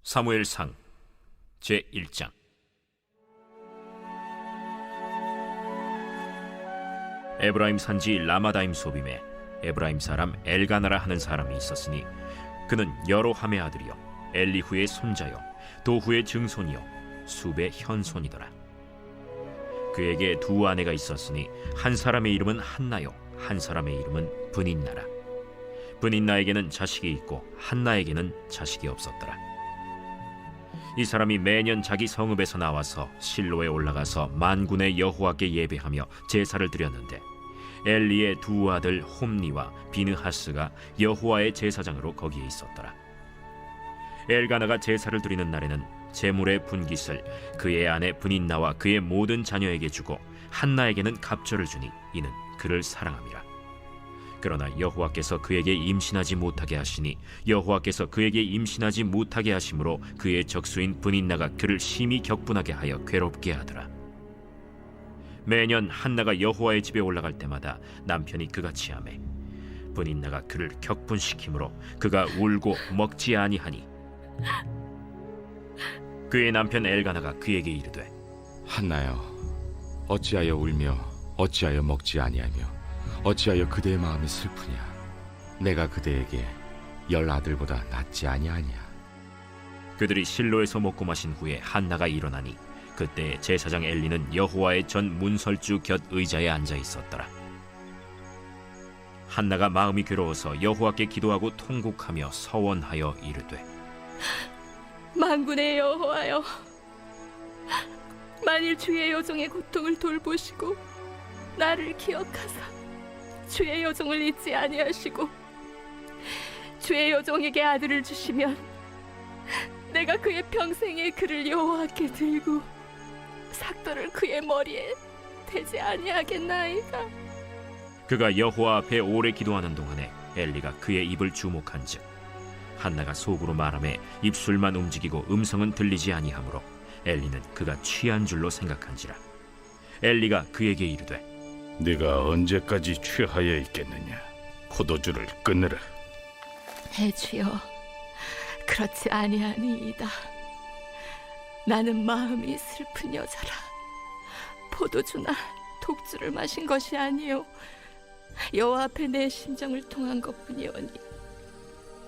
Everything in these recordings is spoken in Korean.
사무엘상 제1장. 에브라임 산지 라마다임 소빔에 에브라임 사람 엘가나라 하는 사람이 있었으니 그는 여로함의 아들이요 엘리후의 손자요 도후의 증손이요 숲의 현손이더라. 그에게 두 아내가 있었으니 한 사람의 이름은 한나요 한 사람의 이름은 브닌나라. 브닌나에게는 자식이 있고 한나에게는 자식이 없었더라. 이 사람이 매년 자기 성읍에서 나와서 실로에 올라가서 만군의 여호와께 예배하며 제사를 드렸는데 엘리의 두 아들 홈니와 비느하스가 여호와의 제사장으로 거기에 있었더라. 엘가나가 제사를 드리는 날에는 제물의 분깃을 그의 아내 브닌나와 그의 모든 자녀에게 주고 한나에게는 갑절을 주니 이는 그를 사랑함이라. 그러나 여호와께서 그에게 임신하지 못하게 하시니 여호와께서 그에게 임신하지 못하게 하심으로 그의 적수인 브닌나가 그를 심히 격분하게 하여 괴롭게 하더라. 매년 한나가 여호와의 집에 올라갈 때마다 남편이 그같이 하매 브닌나가 그를 격분시키므로 그가 울고 먹지 아니하니 그의 남편 엘가나가 그에게 이르되 한나여, 어찌하여 울며 어찌하여 먹지 아니하며 어찌하여 그대의 마음이 슬프냐? 내가 그대에게 10 아들보다 낫지 아니하냐? 그들이 실로에서 먹고 마신 후에 한나가 일어나니 그때 제사장 엘리는 여호와의 전 문설주 곁 의자에 앉아 있었더라. 한나가 마음이 괴로워서 여호와께 기도하고 통곡하며 서원하여 이르되 만군의 여호와여, 만일 주의 여종의 고통을 돌보시고 나를 기억하사 주의 여종을 잊지 아니하시고 주의 여종에게 아들을 주시면 내가 그의 평생에 그를 여호와께 들고 삭도를 그의 머리에 대지 아니하겠나이까. 그가 여호와 앞에 오래 기도하는 동안에 엘리가 그의 입을 주목한즉 한나가 속으로 말하매 입술만 움직이고 음성은 들리지 아니하므로 엘리는 그가 취한 줄로 생각한지라. 엘리가 그에게 이르되 네가 언제까지 취하여 있겠느냐? 포도주를 끊으라. 내 주여, 그렇지 아니하니이다. 나는 마음이 슬픈 여자라. 포도주나 독주를 마신 것이 아니요 여호와 앞에 내 심정을 통한 것뿐이오니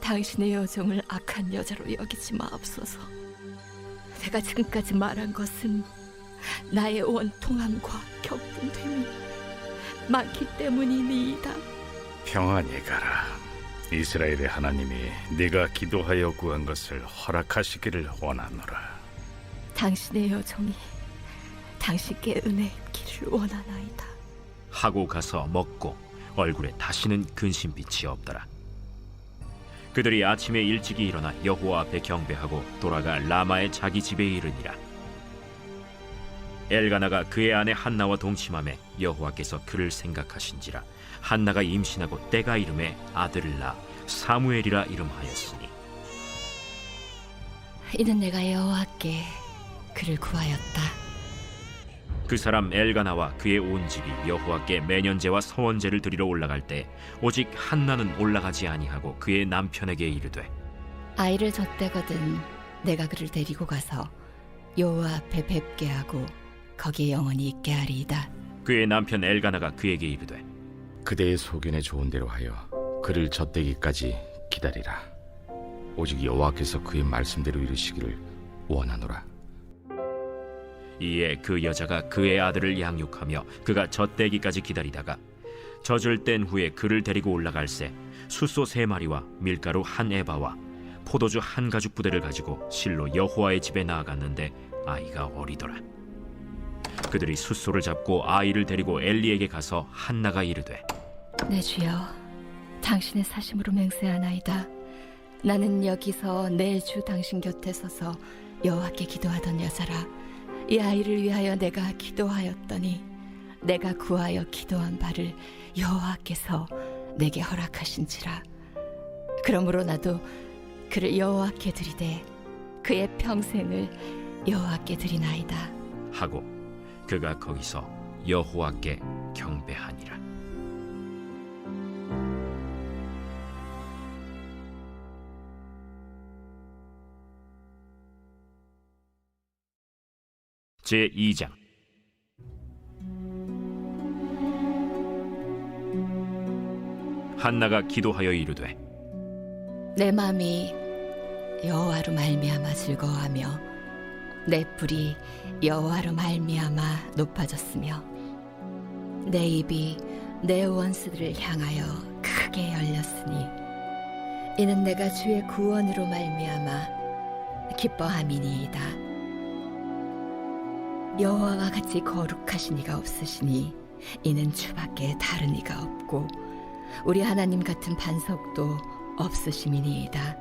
당신의 여종을 악한 여자로 여기지 마옵소서. 내가 지금까지 말한 것은 나의 원통함과 격분됨이 많기 때문이니이다. 평안히 가라. 이스라엘의 하나님이 네가 기도하여 구한 것을 허락하시기를 원하노라. 당신의 여종이 당신께 은혜 입기를 원하나이다. 하고 가서 먹고 얼굴에 다시는 근심빛이 없더라. 그들이 아침에 일찍이 일어나 여호와 앞에 경배하고 돌아가 라마의 자기 집에 이르니라. 엘가나가 그의 아내 한나와 동침하매 여호와께서 그를 생각하신지라. 한나가 임신하고 때가 이름에 아들을 낳아 사무엘이라 이름하였으니 이는 내가 여호와께 그를 구하였다. 그 사람 엘가나와 그의 온 집이 여호와께 매년제와 서원제를 드리러 올라갈 때 오직 한나는 올라가지 아니하고 그의 남편에게 이르되 아이를 젖대거든 내가 그를 데리고 가서 여호와 앞에 뵙게 하고 거기에 영원히 있게 하리이다. 그의 남편 엘가나가 그에게 이르되 그대의 소견에 좋은 대로 하여 그를 젖대기까지 기다리라. 오직 여호와께서 그의 말씀대로 이루시기를 원하노라. 이에 그 여자가 그의 아들을 양육하며 그가 젖대기까지 기다리다가 젖을 뗀 후에 그를 데리고 올라갈새 숫소 3마리와 밀가루 1에바와 포도주 1가죽 부대를 가지고 실로 여호와의 집에 나아갔는데 아이가 어리더라. 그들이 숫소를 잡고 아이를 데리고 엘리에게 가서 한나가 이르되 내 주여, 당신의 사심으로 맹세하나이다. 나는 여기서 내 주 당신 곁에 서서 여호와께 기도하던 여자라. 이 아이를 위하여 내가 기도하였더니 내가 구하여 기도한 바를 여호와께서 내게 허락하신지라. 그러므로 나도 그를 여호와께 드리되 그의 평생을 여호와께 드리나이다 하고 그가 거기서 여호와께 경배하니라. 제2장. 한나가 기도하여 이르되 내 마음이 여호와로 말미암아 즐거워하며 내 뿔이 여호와로 말미암아 높아졌으며 내 입이 내 원수들을 향하여 크게 열렸으니 이는 내가 주의 구원으로 말미암아 기뻐함이니이다. 여호와와 같이 거룩하신 이가 없으시니 이는 주밖에 다른 이가 없고 우리 하나님 같은 반석도 없으심이니이다.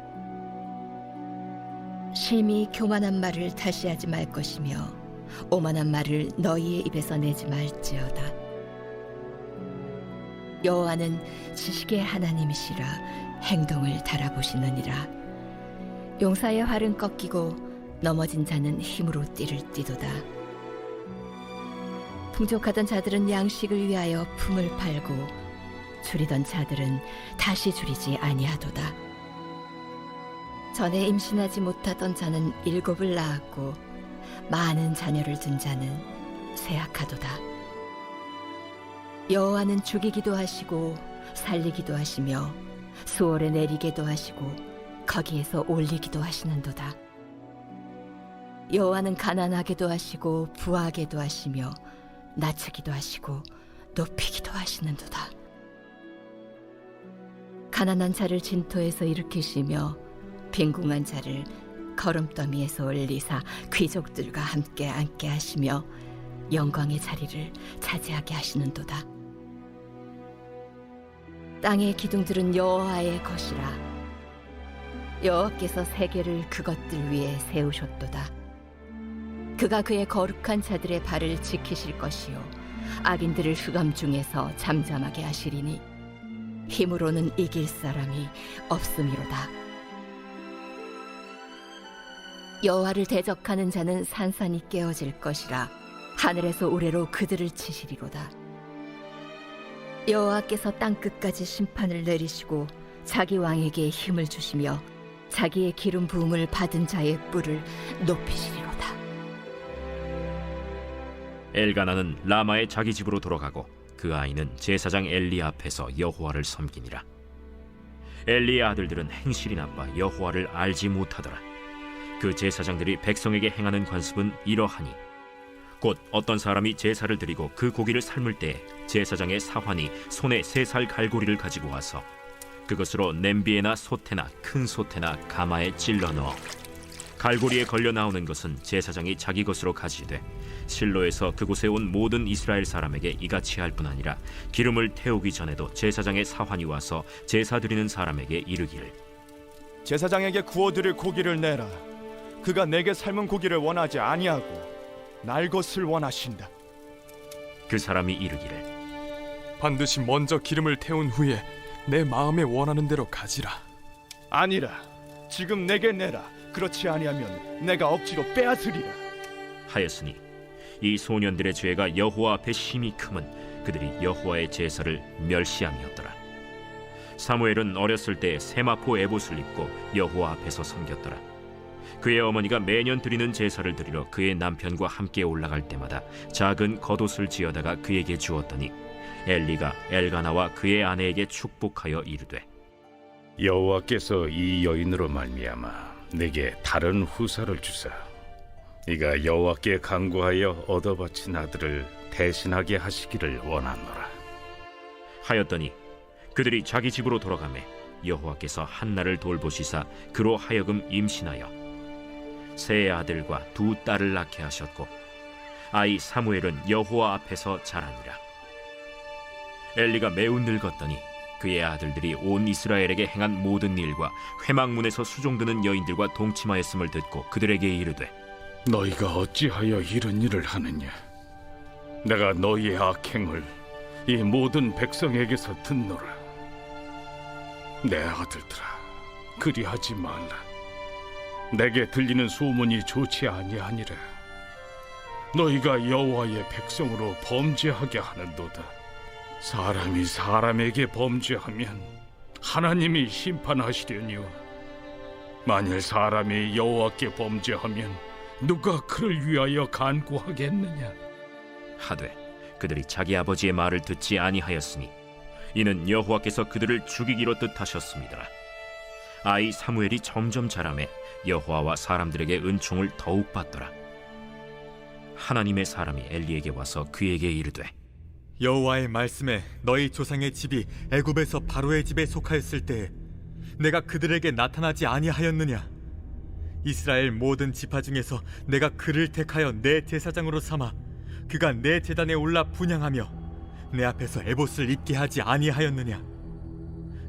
심히 교만한 말을 다시 하지 말 것이며 오만한 말을 너희의 입에서 내지 말지어다. 여호와는 지식의 하나님이시라 행동을 달아보시느니라. 용사의 활은 꺾이고 넘어진 자는 힘으로 띠를 띠도다. 풍족하던 자들은 양식을 위하여 품을 팔고 줄이던 자들은 다시 줄이지 아니하도다. 전에 임신하지 못하던 자는 7을 낳았고 많은 자녀를 둔 자는 쇠약하도다. 여호와는 죽이기도 하시고 살리기도 하시며 수월에 내리게도 하시고 거기에서 올리기도 하시는도다. 여호와는 가난하게도 하시고 부하게도 하시며 낮추기도 하시고 높이기도 하시는도다. 가난한 자를 진토에서 일으키시며 빈궁한 자를 거름더미에서 올리사 귀족들과 함께 앉게 하시며 영광의 자리를 차지하게 하시는도다. 땅의 기둥들은 여호와의 것이라. 여호와께서 세계를 그것들 위에 세우셨도다. 그가 그의 거룩한 자들의 발을 지키실 것이요 악인들을 흑암 중에서 잠잠하게 하시리니 힘으로는 이길 사람이 없음이로다. 여호와를 대적하는 자는 산산이 깨어질 것이라. 하늘에서 우레로 그들을 치시리로다. 여호와께서 땅끝까지 심판을 내리시고 자기 왕에게 힘을 주시며 자기의 기름 부음을 받은 자의 뿔을 높이시리로다. 엘가나는 라마의 자기 집으로 돌아가고 그 아이는 제사장 엘리 앞에서 여호와를 섬기니라. 엘리의 아들들은 행실이 나빠 여호와를 알지 못하더라. 그 제사장들이 백성에게 행하는 관습은 이러하니 곧 어떤 사람이 제사를 드리고 그 고기를 삶을 때 제사장의 사환이 손에 3살 갈고리를 가지고 와서 그것으로 냄비에나 솥에나 큰 솥에나 가마에 찔러 넣어 갈고리에 걸려 나오는 것은 제사장이 자기 것으로 가지되 실로에서 그곳에 온 모든 이스라엘 사람에게 이같이 할 뿐 아니라 기름을 태우기 전에도 제사장의 사환이 와서 제사 드리는 사람에게 이르기를 제사장에게 구워드릴 고기를 내라. 그가 내게 삶은 고기를 원하지 아니하고 날 것을 원하신다. 그 사람이 이르기를 반드시 먼저 기름을 태운 후에 내 마음에 원하는 대로 가지라. 아니라 지금 내게 내라. 그렇지 아니하면 내가 억지로 빼앗으리라. 하였으니 이 소년들의 죄가 여호와 앞에 심히 크면 그들이 여호와의 제사를 멸시함이었더라. 사무엘은 어렸을 때 세마포 에봇을 입고 여호와 앞에서 섬겼더라. 그의 어머니가 매년 드리는 제사를 드리러 그의 남편과 함께 올라갈 때마다 작은 겉옷을 지어다가 그에게 주었더니 엘리가 엘가나와 그의 아내에게 축복하여 이르되 여호와께서 이 여인으로 말미암아 내게 다른 후사를 주사 네가 여호와께 간구하여 얻어바친 아들을 대신하게 하시기를 원하노라. 하였더니 그들이 자기 집으로 돌아가매 여호와께서 한나를 돌보시사 그로 하여금 임신하여 세 아들과 2 딸을 낳게 하셨고 아이 사무엘은 여호와 앞에서 자라니라. 엘리가 매우 늙었더니 그의 아들들이 온 이스라엘에게 행한 모든 일과 회막문에서 수종드는 여인들과 동침하였음을 듣고 그들에게 이르되 너희가 어찌하여 이런 일을 하느냐? 내가 너희의 악행을 이 모든 백성에게서 듣노라. 내 아들들아, 그리하지 말라. 내게 들리는 소문이 좋지 아니하니라. 너희가 여호와의 백성으로 범죄하게 하는도다. 사람이 사람에게 범죄하면 하나님이 심판하시려니와 만일 사람이 여호와께 범죄하면 누가 그를 위하여 간구하겠느냐? 하되 그들이 자기 아버지의 말을 듣지 아니하였으니 이는 여호와께서 그들을 죽이기로 뜻하셨습니다. 아이 사무엘이 점점 자라매 여호와와 사람들에게 은총을 더욱 받더라. 하나님의 사람이 엘리에게 와서 그에게 이르되 여호와의 말씀에 너희 조상의 집이 애굽에서 바로의 집에 속하였을 때에 내가 그들에게 나타나지 아니하였느냐? 이스라엘 모든 지파 중에서 내가 그를 택하여 내 제사장으로 삼아 그가 내 제단에 올라 분향하며 내 앞에서 에봇을 입게 하지 아니하였느냐?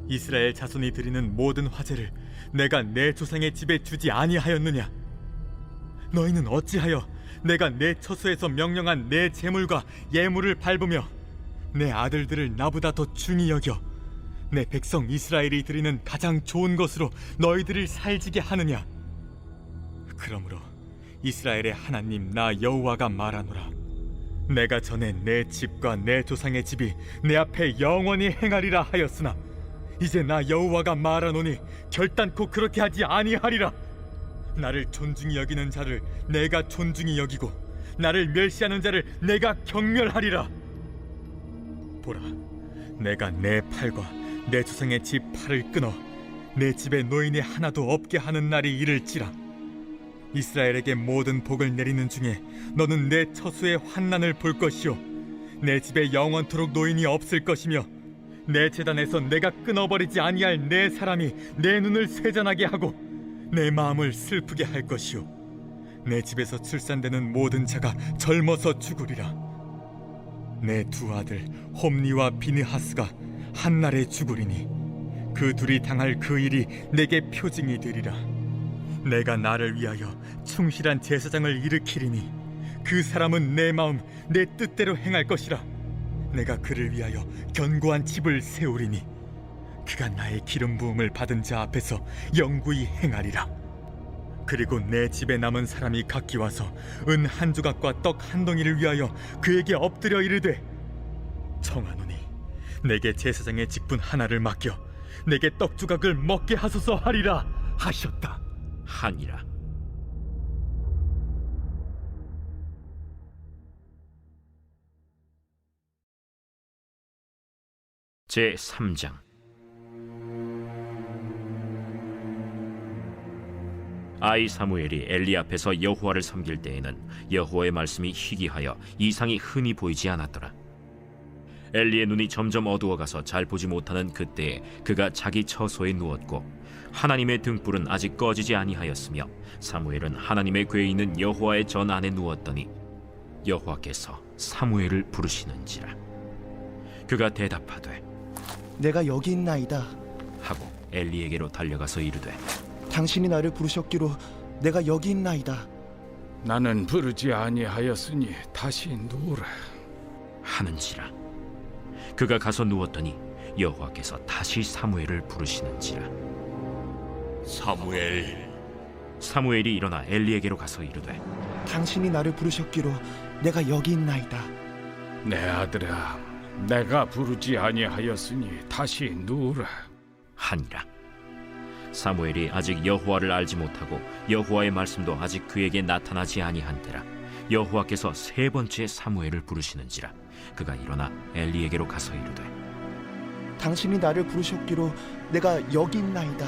이스라엘 자손이 드리는 모든 화제를 내가 내 조상의 집에 주지 아니하였느냐? 너희는 어찌하여 내가 내 처소에서 명령한 내 제물과 예물을 밟으며 내 아들들을 나보다 더 중히 여겨 내 백성 이스라엘이 드리는 가장 좋은 것으로 너희들을 살지게 하느냐? 그러므로 이스라엘의 하나님 나 여호와가 말하노라. 내가 전에 내 집과 내 조상의 집이 내 앞에 영원히 행하리라 하였으나 이제 나 여호와가 말하노니 결단코 그렇게 하지 아니하리라. 나를 존중히 여기는 자를 내가 존중히 여기고 나를 멸시하는 자를 내가 경멸하리라. 보라, 내가 내 팔과 내 조상의 집 팔을 끊어 내 집에 노인이 하나도 없게 하는 날이 이를지라. 이스라엘에게 모든 복을 내리는 중에 너는 내 처소의 환난을 볼 것이요 내 집에 영원토록 노인이 없을 것이며 내 제단에서 내가 끊어버리지 아니할 내 사람이 내 눈을 쇠잔하게 하고 내 마음을 슬프게 할 것이요 내 집에서 출산되는 모든 자가 젊어서 죽으리라. 내 두 아들 홈니와 비느하스가 한날에 죽으리니 그 둘이 당할 그 일이 내게 표징이 되리라. 내가 나를 위하여 충실한 제사장을 일으키리니 그 사람은 내 마음 내 뜻대로 행할 것이라. 내가 그를 위하여 견고한 집을 세우리니 그가 나의 기름 부음을 받은 자 앞에서 영구히 행하리라. 그리고 내 집에 남은 사람이 각기 와서 은 한 조각과 떡 한 덩이를 위하여 그에게 엎드려 이르되 청하노니 내게 제사장의 직분 하나를 맡겨 내게 떡 조각을 먹게 하소서 하리라 하셨다. 하니라. 제 3장. 아이 사무엘이 엘리 앞에서 여호와를 섬길 때에는 여호와의 말씀이 희귀하여 이상이 흔히 보이지 않았더라. 엘리의 눈이 점점 어두워가서 잘 보지 못하는 그때에 그가 자기 처소에 누웠고 하나님의 등불은 아직 꺼지지 아니하였으며 사무엘은 하나님의 궤에 있는 여호와의 전 안에 누웠더니 여호와께서 사무엘을 부르시는지라. 그가 대답하되 내가 여기 있나이다. 하고 엘리에게로 달려가서 이르되 당신이 나를 부르셨기로 내가 여기 있나이다. 나는 부르지 아니하였으니 다시 누우라. 하는지라. 그가 가서 누웠더니 여호와께서 다시 사무엘을 부르시는지라. 사무엘. 사무엘이 일어나 엘리에게로 가서 이르되 당신이 나를 부르셨기로 내가 여기 있나이다. 내 아들아, 내가 부르지 아니하였으니 다시 누우라. 하니라. 사무엘이 아직 여호와를 알지 못하고 여호와의 말씀도 아직 그에게 나타나지 아니한 때라 여호와께서 세 번째 사무엘을 부르시는지라. 그가 일어나 엘리에게로 가서 이르되 당신이 나를 부르셨기로 내가 여기 있나이다.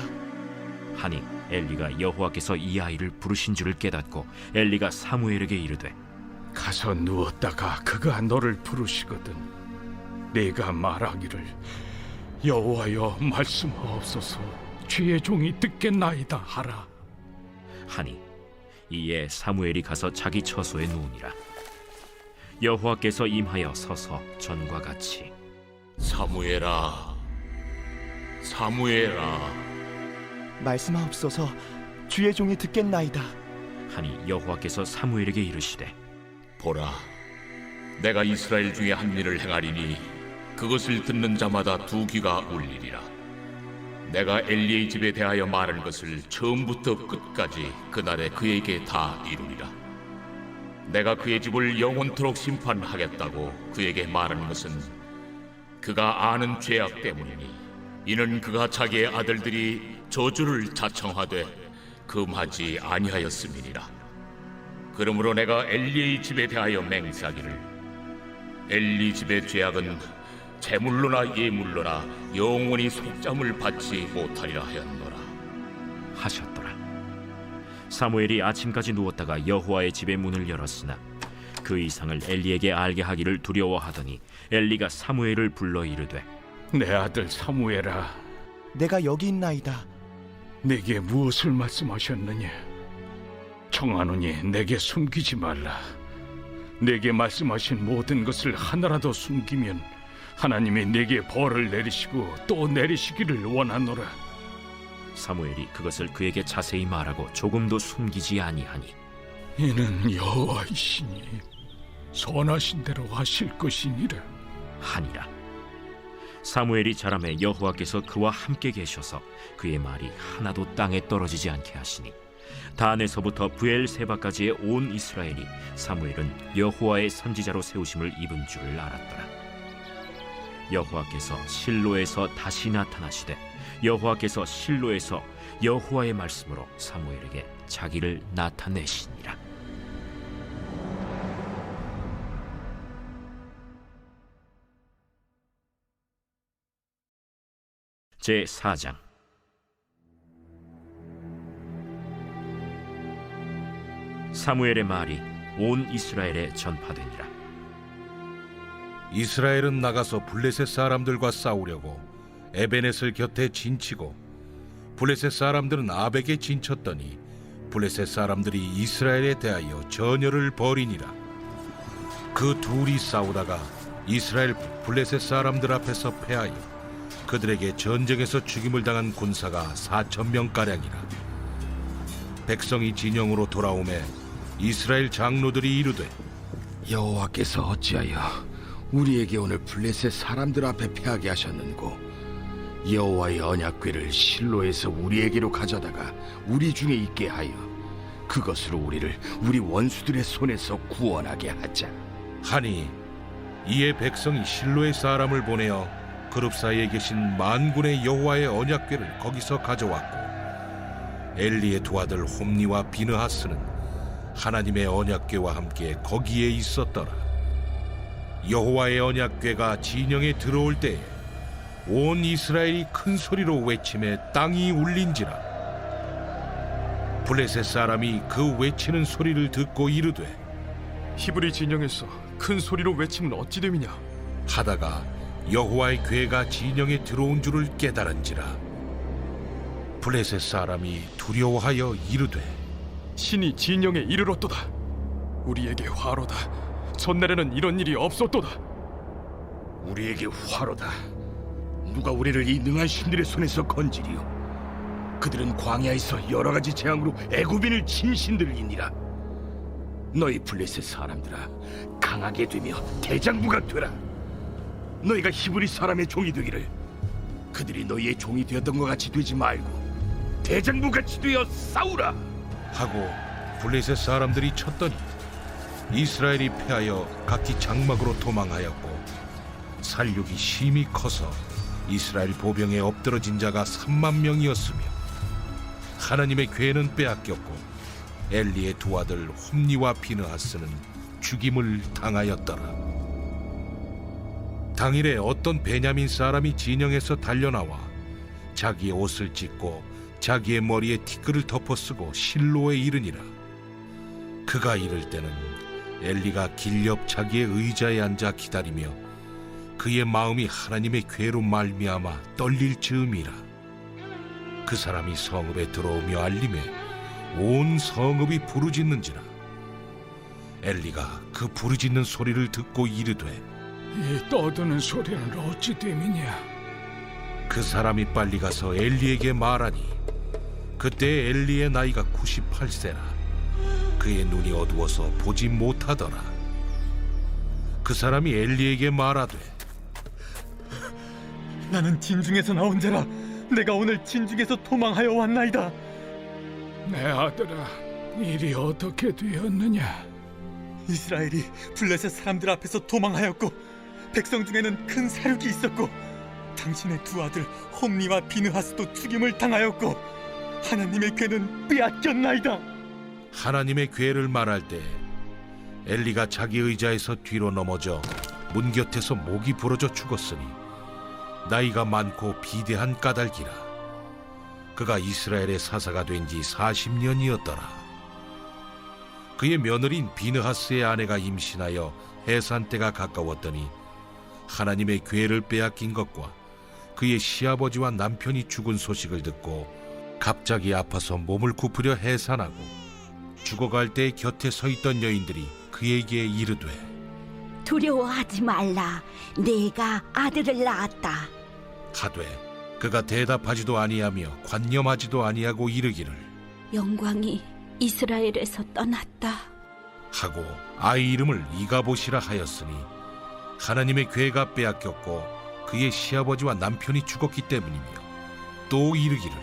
하니 엘리가 여호와께서 이 아이를 부르신 줄을 깨닫고 엘리가 사무엘에게 이르되 가서 누웠다가 그가 너를 부르시거든 네가 말하기를 여호와여 말씀하옵소서 주의 종이 듣겠나이다 하라. 하니 이에 사무엘이 가서 자기 처소에 누우니라. 여호와께서 임하여 서서 전과 같이 사무엘아, 사무엘아. 말씀하옵소서 주의 종이 듣겠나이다. 하니 여호와께서 사무엘에게 이르시되 보라, 내가 이스라엘 중에 한 일을 행하리니 그것을 듣는 자마다 두 귀가 울리리라. 내가 엘리의 집에 대하여 말할 것을 처음부터 끝까지 그날에 그에게 다 이루리라. 내가 그의 집을 영원토록 심판하겠다고 그에게 말하는 것은 그가 아는 죄악 때문이니 이는 그가 자기의 아들들이 저주를 자청하되 금하지 아니하였음이니라. 그러므로 내가 엘리의 집에 대하여 맹세하기를 엘리 집의 죄악은 제물로나 예물로나 영원히 속잠을 받지 못하리라 하였노라. 하셨더라. 사무엘이 아침까지 누웠다가 여호와의 집의 문을 열었으나 그 이상을 엘리에게 알게 하기를 두려워하더니 엘리가 사무엘을 불러 이르되 내 아들 사무엘아, 내가 여기 있나이다. 내게 무엇을 말씀하셨느냐? 청하노니 내게 숨기지 말라. 내게 말씀하신 모든 것을 하나라도 숨기면 하나님이 내게 벌을 내리시고 또 내리시기를 원하노라. 사무엘이 그것을 그에게 자세히 말하고 조금도 숨기지 아니하니 이는 여호와이시니 선하신 대로 하실 것이니라 하니라. 사무엘이 자라매 여호와께서 그와 함께 계셔서 그의 말이 하나도 땅에 떨어지지 않게 하시니 단에서부터 브엘세바까지의 온 이스라엘이 사무엘은 여호와의 선지자로 세우심을 입은 줄을 알았더라. 여호와께서 실로에서 다시 나타나시되 여호와께서 실로에서 여호와의 말씀으로 사무엘에게 자기를 나타내시니라. 제 4장. 사무엘의 말이 온 이스라엘에 전파되니라. 이스라엘은 나가서 블레셋 사람들과 싸우려고 에베넷을 곁에 진치고 블레셋 사람들은 아벡에 진쳤더니 블레셋 사람들이 이스라엘에 대하여 전열을 벌이니라. 그 둘이 싸우다가 이스라엘 블레셋 사람들 앞에서 패하여 그들에게 전쟁에서 죽임을 당한 군사가 4,000명가량이라. 백성이 진영으로 돌아오매 이스라엘 장로들이 이르되 여호와께서 어찌하여 우리에게 오늘 블레셋 사람들 앞에 패하게 하셨는고 여호와의 언약궤를 실로에서 우리에게로 가져다가 우리 중에 있게 하여 그것으로 우리를 우리 원수들의 손에서 구원하게 하자 하니 이에 백성이 실로의 사람을 보내어 그룹 사이에 계신 만군의 여호와의 언약궤를 거기서 가져왔고 엘리의 두 아들 홈니와 비느하스는 하나님의 언약궤와 함께 거기에 있었더라. 여호와의 언약궤가 진영에 들어올 때에 온 이스라엘이 큰 소리로 외치매 땅이 울린지라. 블레셋 사람이 그 외치는 소리를 듣고 이르되 히브리 진영에서 큰 소리로 외치면 어찌 됨이냐? 하다가 여호와의 궤가 진영에 들어온 줄을 깨달은지라. 블레셋 사람이 두려워하여 이르되 신이 진영에 이르렀도다. 우리에게 화로다. 전날에는 이런 일이 없었도다. 우리에게 화로다. 누가 우리를 이 능한 신들의 손에서 건지리요? 그들은 광야에서 여러 가지 재앙으로 애굽인을 친 신들이니라. 너희 블레셋 사람들아, 강하게 되며 대장부가 되라. 너희가 히브리 사람의 종이 되기를 그들이 너희의 종이 되었던 것 같이 되지 말고 대장부 같이 되어 싸우라 하고 블레셋 사람들이 쳤더니 이스라엘이 패하여 각기 장막으로 도망하였고 살육이 심히 커서 이스라엘 보병에 엎드러진 자가 3만 명이었으며 하나님의 궤는 빼앗겼고 엘리의 두 아들 홈니와 비느하스는 죽임을 당하였더라. 당일에 어떤 베냐민 사람이 진영에서 달려나와 자기의 옷을 찢고 자기의 머리에 티끌을 덮어쓰고 실로에 이르니라. 그가 이를 때는 엘리가 길 옆 자기의 의자에 앉아 기다리며 그의 마음이 하나님의 궤로 말미암아 떨릴 즈음이라. 그 사람이 성읍에 들어오며 알림에 온 성읍이 부르짖는지라. 엘리가 그 부르짖는 소리를 듣고 이르되 이 떠드는 소리는 어찌 됨이냐? 그 사람이 빨리 가서 엘리에게 말하니 그때 엘리의 나이가 98세라. 그의 눈이 어두워서 보지 못하더라. 그 사람이 엘리에게 말하되 나는 진중에서 나온 자라. 내가 오늘 진중에서 도망하여 왔나이다. 내 아들아, 일이 어떻게 되었느냐? 이스라엘이 블레셋 사람들 앞에서 도망하였고 백성 중에는 큰 사륙이 있었고 당신의 두 아들 홈니와 비느하스도 죽임을 당하였고 하나님의 궤는 빼앗겼나이다. 하나님의 괴를 말할 때 엘리가 자기 의자에서 뒤로 넘어져 문 곁에서 목이 부러져 죽었으니 나이가 많고 비대한 까닭이라. 그가 이스라엘의 사사가 된 지 40년이었더라. 그의 며느리인 비느하스의 아내가 임신하여 해산 때가 가까웠더니 하나님의 괴를 빼앗긴 것과 그의 시아버지와 남편이 죽은 소식을 듣고 갑자기 아파서 몸을 굽으려 해산하고 죽어갈 때 곁에 서 있던 여인들이 그에게 이르되 두려워하지 말라. 내가 아들을 낳았다. 하되 그가 대답하지도 아니하며 관념하지도 아니하고 이르기를 영광이 이스라엘에서 떠났다 하고 아이 이름을 이가봇이라 하였으니 하나님의 괴가 빼앗겼고 그의 시아버지와 남편이 죽었기 때문이며 또 이르기를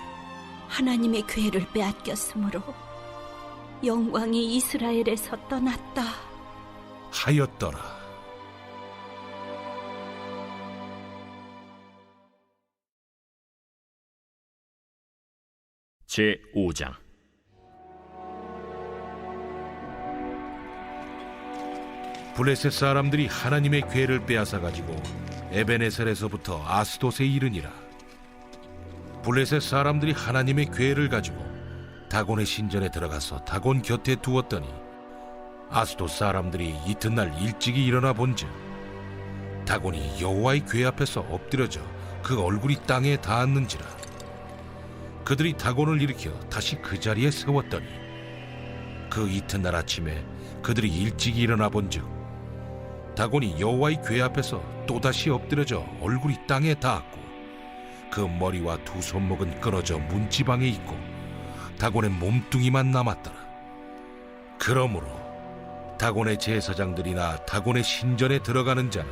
하나님의 괴를 빼앗겼으므로 영광이 이스라엘에서 떠났다 하였더라. 제5장. 블레셋 사람들이 하나님의 괴를 빼앗아 가지고 에베네셀에서부터 아스돗에 이르니라. 블레셋 사람들이 하나님의 괴를 가지고 다곤의 신전에 들어가서 다곤 곁에 두었더니 아스돗 사람들이 이튿날 일찍이 일어나 본즉 다곤이 여호와의 괴 앞에서 엎드려져 그 얼굴이 땅에 닿았는지라. 그들이 다곤을 일으켜 다시 그 자리에 세웠더니 그 이튿날 아침에 그들이 일찍 일어나 본즉 다곤이 여호와의 괴 앞에서 또다시 엎드려져 얼굴이 땅에 닿았고 그 머리와 두 손목은 끊어져 문지방에 있고 다곤의 몸뚱이만 남았더라. 그러므로 다곤의 제사장들이나 다곤의 신전에 들어가는 자는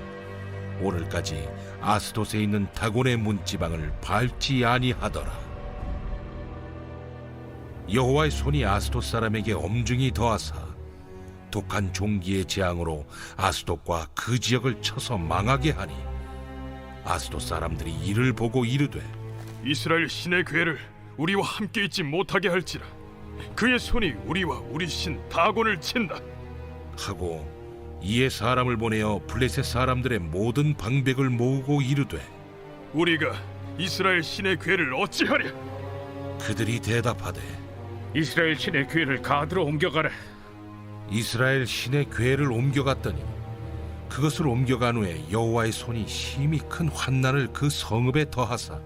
오늘까지 아스돗에 있는 다곤의 문지방을 밟지 아니하더라. 여호와의 손이 아스돗 사람에게 엄중히 더하사 독한 종기의 재앙으로 아스돗과 그 지역을 쳐서 망하게 하니 아스돗 사람들이 이를 보고 이르되 이스라엘 신의 괴를 우리와 함께 있지 못하게 할지라. 그의 손이 우리와 우리 신 다곤을 친다 하고 이에 사람을 보내어 블레셋 사람들의 모든 방백을 모으고 이르되 우리가 이스라엘 신의 괴를 어찌하랴? 그들이 대답하되 이스라엘 신의 괴를 가드로 옮겨가라. 이스라엘 신의 괴를 옮겨갔더니 그것을 옮겨간 후에 여호와의 손이 심히 큰 환난을 그 성읍에 더하사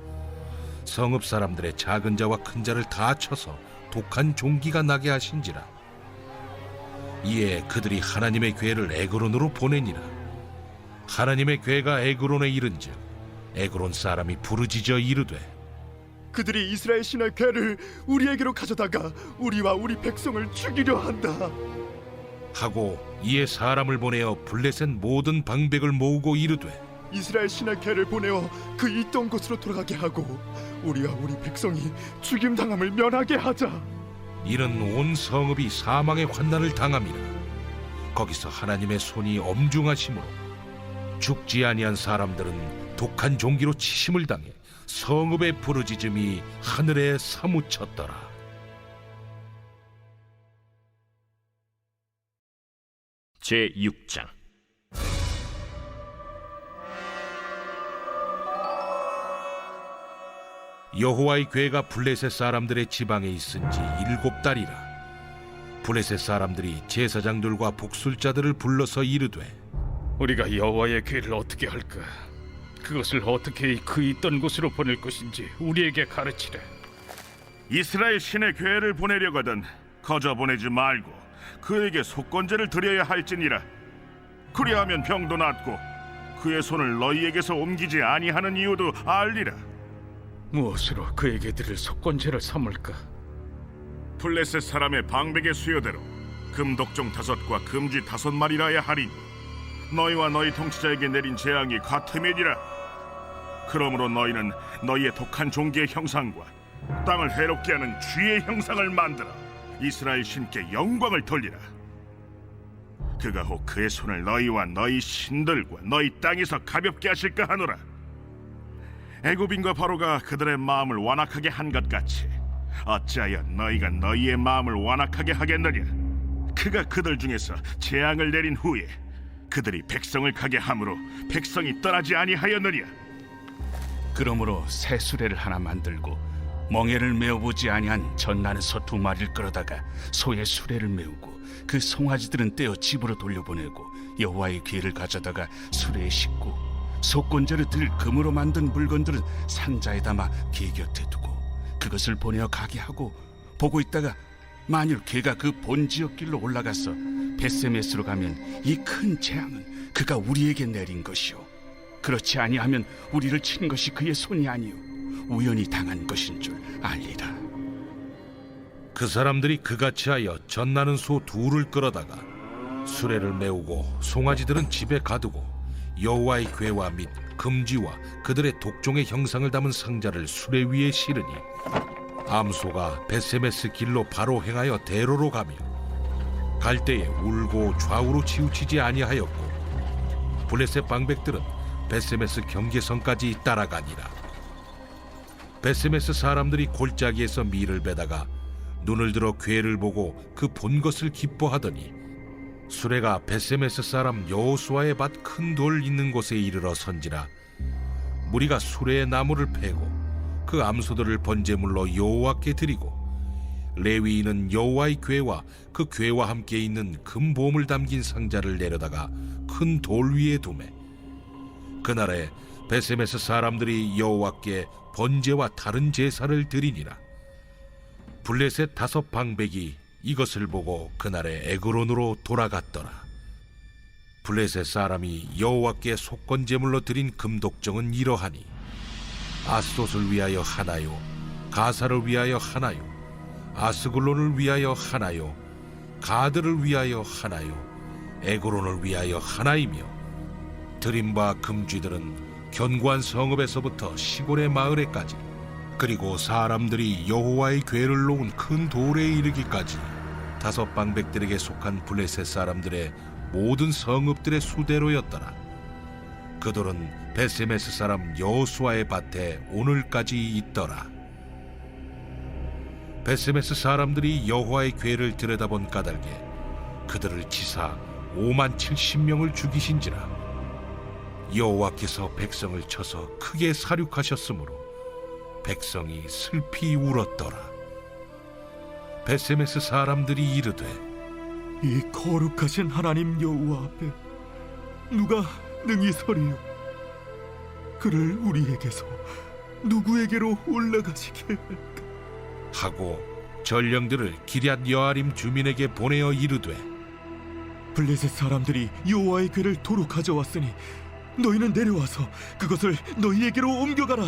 성읍 사람들의 작은 자와 큰 자를 다 쳐서 독한 종기가 나게 하신지라. 이에 그들이 하나님의 괴를 에그론으로 보내니라. 하나님의 괴가 에그론에 이른즉 에그론 사람이 부르짖어 이르되 그들이 이스라엘 신의 괴를 우리에게로 가져다가 우리와 우리 백성을 죽이려 한다 하고 이에 사람을 보내어 블레셋 모든 방백을 모으고 이르되 이스라엘 신의 괴를 보내어 그 있던 곳으로 돌아가게 하고 우리와 우리 백성이 죽임당함을 면하게 하자. 이는 온 성읍이 사망의 환난을 당함이라. 거기서 하나님의 손이 엄중하심으로 죽지 아니한 사람들은 독한 종기로 치심을 당해 성읍의 부르짖음이 하늘에 사무쳤더라. 제6장. 여호와의 괴가 블레셋 사람들의 지방에 있은 지 7달이라. 블레셋 사람들이 제사장들과 복술자들을 불러서 이르되 우리가 여호와의 괴를 어떻게 할까? 그것을 어떻게 그 있던 곳으로 보낼 것인지 우리에게 가르치라. 이스라엘 신의 괴를 보내려거든 거저 보내지 말고 그에게 속건제를 드려야 할지니라. 그리하면 병도 낫고 그의 손을 너희에게서 옮기지 아니하는 이유도 알리라. 무엇으로 그에게 드릴 속건제를 삼을까? 블레셋 사람의 방백의 수요대로 금독종 5과 금쥐 5마리라야 하리니 너희와 너희 통치자에게 내린 재앙이 같음이니라. 그러므로 너희는 너희의 독한 종기의 형상과 땅을 해롭게 하는 쥐의 형상을 만들어 이스라엘 신께 영광을 돌리라. 그가 혹 그의 손을 너희와 너희 신들과 너희 땅에서 가볍게 하실까 하노라. 애굽인과 바로가 그들의 마음을 완악하게 한 것 같이 어찌하여 너희가 너희의 마음을 완악하게 하겠느냐? 그가 그들 중에서 재앙을 내린 후에 그들이 백성을 가게 함으로 백성이 떠나지 아니하였느냐? 그러므로 새 수레를 하나 만들고 멍에를 메어보지 아니한 전나는 소 2마리를 끌어다가 소의 수레를 메우고 그 송아지들은 떼어 집으로 돌려보내고 여호와의 궤를 가져다가 수레에 싣고 속건제를 들 금으로 만든 물건들은 상자에 담아 궤 곁에 두고 그것을 보내어 가게 하고 보고 있다가 만일 궤가 그 본 지역 길로 올라가서 벳세메스로 가면 이 큰 재앙은 그가 우리에게 내린 것이요 그렇지 아니하면 우리를 친 것이 그의 손이 아니요 우연히 당한 것인 줄 알리라. 그 사람들이 그같이 하여 전나는 소 2를 끌어다가 수레를 메우고 송아지들은 집에 가두고 여호와의 궤와 및 금지와 그들의 독종의 형상을 담은 상자를 수레 위에 실으니 암소가 벳세메스 길로 바로 행하여 대로로 가며 갈 때에 울고 좌우로 치우치지 아니하였고 블레셋 방백들은 벳세메스 경계선까지 따라가니라. 벳세메스 사람들이 골짜기에서 밀을 베다가 눈을 들어 궤를 보고 그 본 것을 기뻐하더니 수레가 벳세메스 사람 여호수아의 밭 큰 돌 있는 곳에 이르러 선지라. 무리가 수레의 나무를 패고 그 암소들을 번제물로 여호와께 드리고 레위인은 여호와의 궤와 그 궤와 함께 있는 금보물 담긴 상자를 내려다가 큰 돌 위에 두매 그날에 벳세메스 사람들이 여호와께 번제와 다른 제사를 드리니라. 블레셋 5 방백이 이것을 보고 그날에 에그론으로 돌아갔더라. 블레셋 사람이 여호와께 속건제물로 드린 금독정은 이러하니 아스돗을 위하여 하나요, 가사를 위하여 하나요, 아스글론을 위하여 하나요, 가드를 위하여 하나요, 에그론을 위하여 하나이며 드린 바 금쥐들은 견고한 성읍에서부터 시골의 마을에까지 그리고 사람들이 여호와의 궤를 놓은 큰 돌에 이르기까지 5 방백들에게 속한 블레셋 사람들의 모든 성읍들의 수대로였더라. 그 돌은 벳세메스 사람 여호수아의 밭에 오늘까지 있더라. 벳세메스 사람들이 여호와의 궤를 들여다본 까닭에 그들을 치사 57,000명을 죽이신지라. 여호와께서 백성을 쳐서 크게 사륙하셨으므로 백성이 슬피 울었더라. 벳세메스 사람들이 이르되 이 거룩하신 하나님 여호와 앞에 누가 능히 서리요? 그를 우리에게서 누구에게로 올라가시게 할까? 하고 전령들을 기럇 여아림 주민에게 보내어 이르되 블레셋 사람들이 여호와의 궤를 도로 가져왔으니 너희는 내려와서 그것을 너희에게로 옮겨가라.